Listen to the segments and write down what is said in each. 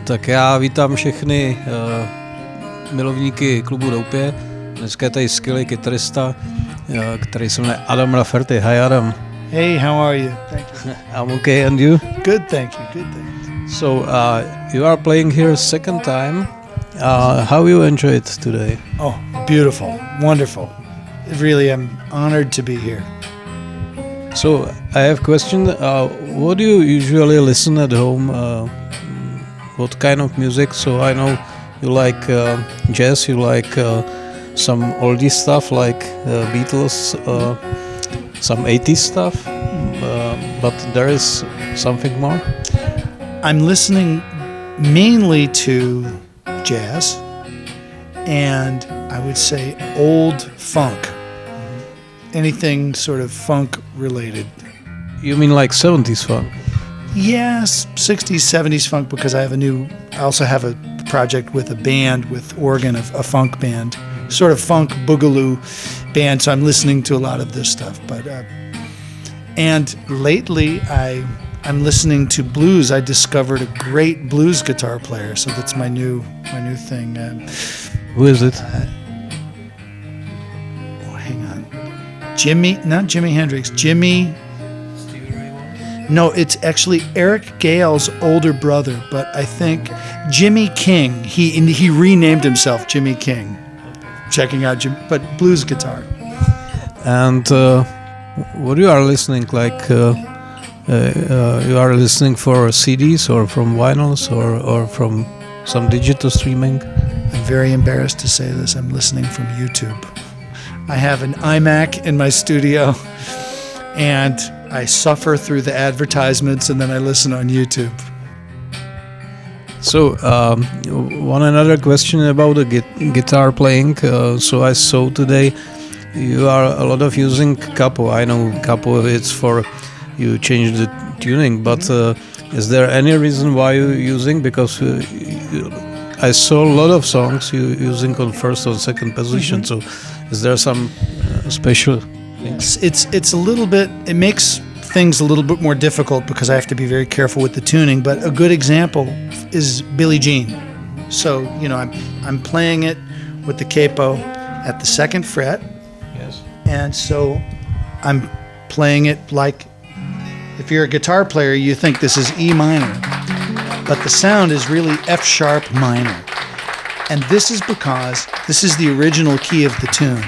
Tak já vítám všechny milovníky klubu Doupě. Dneska je tady skvělý kytarista, který se jmenuje Adam Rafferty. Hi Adam. Hey, how are you? Thank you. I'm okay, and you? Good, thank you. Good, thank you. So you are playing here second time. How you enjoy it today? Oh, beautiful, wonderful. Really, I'm honored to be here. So I have a question. What do you usually listen at home? What kind of music? So I know you like jazz, you like some oldie stuff like Beatles, some 80s stuff, but there is something more? I'm listening mainly to jazz and I would say old funk. Anything sort of funk related. You mean like 70s funk? Yes, 60s, 70s funk, because I also have a project with a band with organ, a funk band, sort of funk boogaloo band, so I'm listening to a lot of this stuff. But and lately I'm listening to blues. I discovered a great blues guitar player, so that's my new thing. Who is it? Not Jimi Hendrix, No, it's actually Eric Gale's older brother, but I think Jimmy King. He renamed himself Jimmy King. Checking out but blues guitar. And what you are listening like? You are listening for CDs or from vinyls or from some digital streaming? I'm very embarrassed to say this. I'm listening from YouTube. I have an iMac in my studio, and I suffer through the advertisements, and then I listen on YouTube. So, one another question about the guitar playing. So I saw today you are a lot of using capo. I know capo, it's for you change the tuning, but is there any reason why you're using? Because I saw a lot of songs you using on first or second position. So is there some special things? It's a little bit, it makes things a little bit more difficult because I have to be very careful with the tuning, but a good example is Billie Jean. So, I'm playing it with the capo at the second fret. Yes. And so I'm playing it like, if you're a guitar player, you think this is E minor, but the sound is really F sharp minor. And this is because this is the original key of the tune.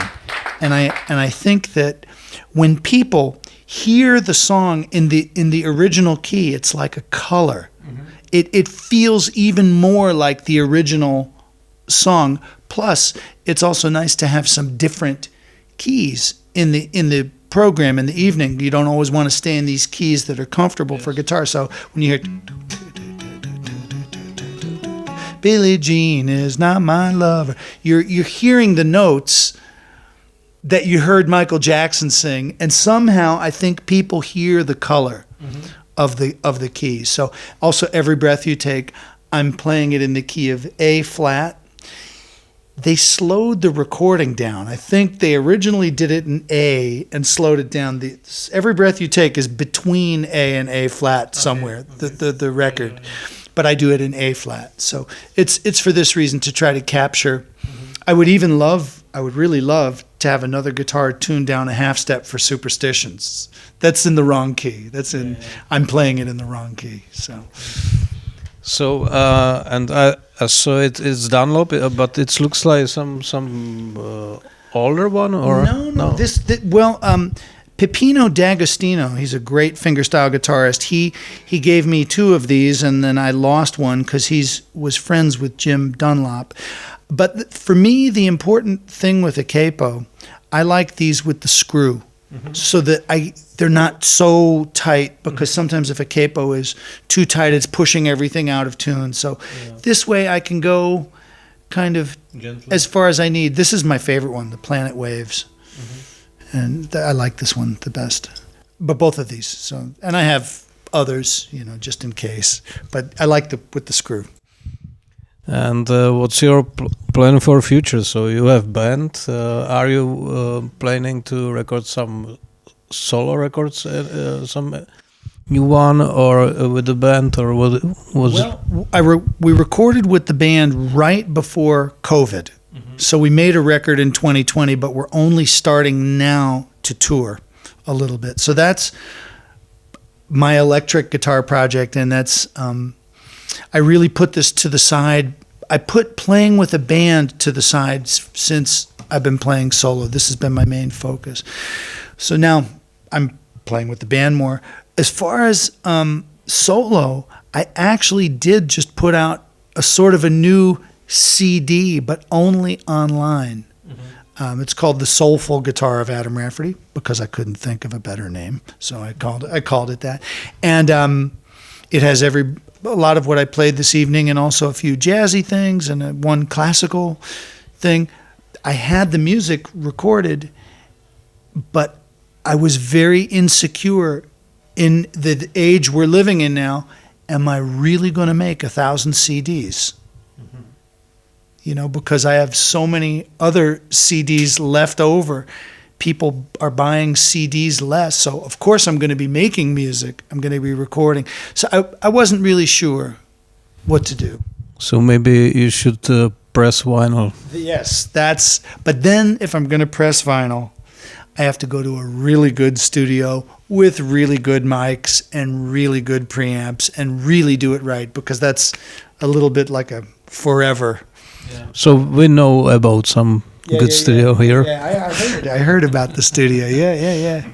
And I think that when people hear the song in the original key, it's like a color. Mm-hmm. It feels even more like the original song. Plus, it's also nice to have some different keys in the program in the evening. You don't always want to stay in these keys that are comfortable for guitar. So when you hear Billie Jean is not my lover, you're hearing the notes that you heard Michael Jackson sing, and somehow I think people hear the color of the keys. So also Every Breath You Take, I'm playing it in the key of A flat. They slowed the recording down. I think they originally did it in A and slowed it down. Every Breath You Take is between A and A flat somewhere, the record. But I do it in A flat. So it's for this reason, to try to capture. I would really love to have another guitar tuned down a half step for Superstitions. That's in the wrong key. I'm playing it in the wrong key. So and I saw it's Dunlop, but it looks like some older one, or no. Peppino D'Agostino, he's a great fingerstyle guitarist. He gave me two of these, and then I lost one because he was friends with Jim Dunlop. But for me, the important thing with a capo, I like these with the screw, so that they're not so tight, because sometimes if a capo is too tight, it's pushing everything out of tune. So this way I can go kind of gently as far as I need. This is my favorite one, the Planet Waves. And I like this one the best, but both of these. So, and I have others, just in case. But I like with the screw. And what's your plan for future? So you have band. Are you planning to record some solo records new one, or with the band, or what was it? Well, we recorded with the band right before COVID. So we made a record in 2020, but we're only starting now to tour a little bit. So that's my electric guitar project, and that's I really put this to the side. I put playing with a band to the side since I've been playing solo. This has been my main focus. So now I'm playing with the band more. As far as solo, I actually did just put out a sort of a new CD, but only online. It's called The Soulful Guitar of Adam Rafferty, because I couldn't think of a better name, so I called it that. And it has a lot of what I played this evening, and also a few jazzy things and one classical thing. I had the music recorded, but I was very insecure in the age we're living in now. Am I really going to make 1,000 CDs? You know, because I have so many other CDs left over. People are buying CDs less. So, of course, I'm going to be making music. I'm going to be recording. So I wasn't really sure what to do. So maybe you should press vinyl. Yes, but then if I'm going to press vinyl, I have to go to a really good studio with really good mics and really good preamps and really do it right, because that's a little bit like a forever. Yeah. So we know about some good studio here. Yeah, I heard about the studio. Yeah.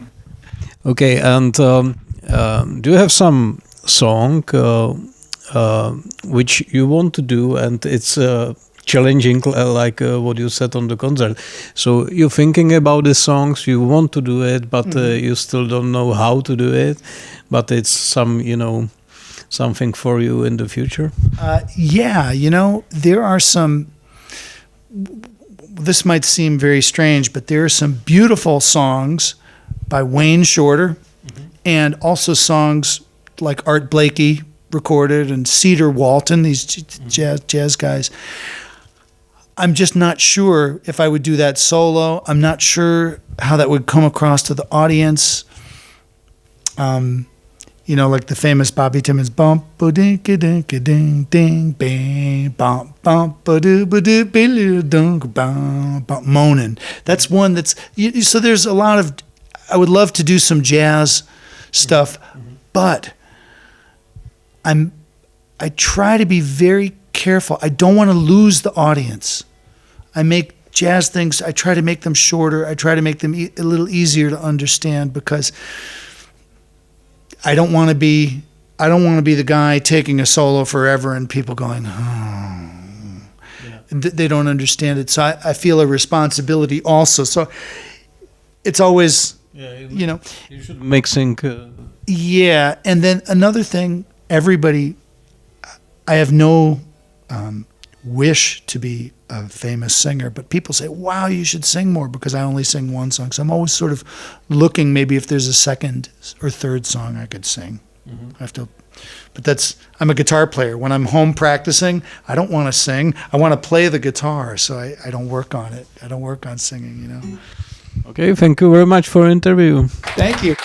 Okay, and do you have some song which you want to do, and it's challenging, like what you said on the concert? So you're thinking about the songs, you want to do it, but you still don't know how to do it, but it's something for you in the future? There are some, this might seem very strange, but there are some beautiful songs by Wayne Shorter, and also songs like Art Blakey recorded, and Cedar Walton, these jazz guys. I'm just not sure if I would do that solo. I'm not sure how that would come across to the audience. Like the famous Bobby Timmons, bump ba ding ding ding ding bang bump bump ba doo dunk bump bump moaning. That's one that's so there's a lot of. I would love to do some jazz stuff, but I try to be very careful. I don't want to lose the audience. I make jazz things. I try to make them shorter. I try to make them a little easier to understand, because I don't want to be the guy taking a solo forever and people going, they don't understand it. So I feel a responsibility also. So it's always, you should make sync. Yeah. And then another thing, I have no wish to be a famous singer, but people say, wow, you should sing more, because I only sing one song. So I'm always sort of looking maybe if there's a second or third song I could sing. I'm a guitar player. When I'm home practicing, I don't want to sing. I want to play the guitar, so I don't work on it. I don't work on singing, Okay, thank you very much for the interview. Thank you.